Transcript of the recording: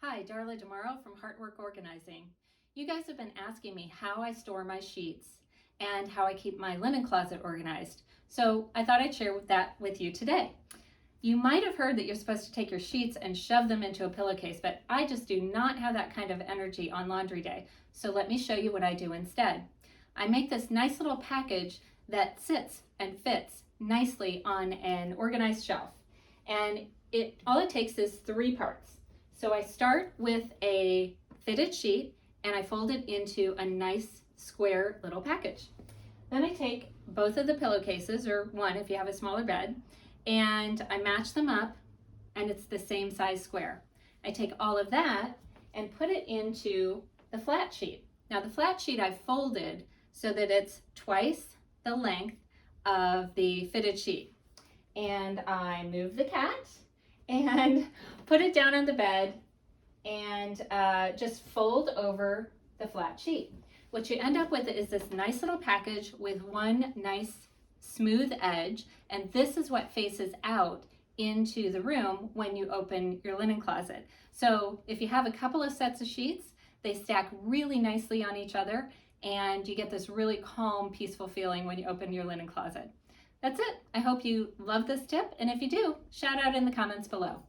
Hi, Darla DeMauro from Heartwork Organizing. You guys have been asking me how I store my sheets and how I keep my linen closet organized. So I thought I'd share that with you today. You might have heard that you're supposed to take your sheets and shove them into a pillowcase, but I just do not have that kind of energy on laundry day. So let me show you what I do instead. I make this nice little package that sits and fits nicely on an organized shelf. And all it takes is 3 parts. So I start with a fitted sheet and I fold it into a nice square little package. Then I take both of the pillowcases, or one if you have a smaller bed, and I match them up and it's the same size square. I take all of that and put it into the flat sheet. Now the flat sheet I've folded so that it's twice the length of the fitted sheet. And I move the cat and put it down on the bed and just fold over the flat sheet. What you end up with is this nice little package with one nice smooth edge, and this is what faces out into the room when you open your linen closet. So if you have a couple of sets of sheets, they stack really nicely on each other and you get this really calm, peaceful feeling when you open your linen closet. That's it. I hope you love this tip, and if you do, shout out in the comments below.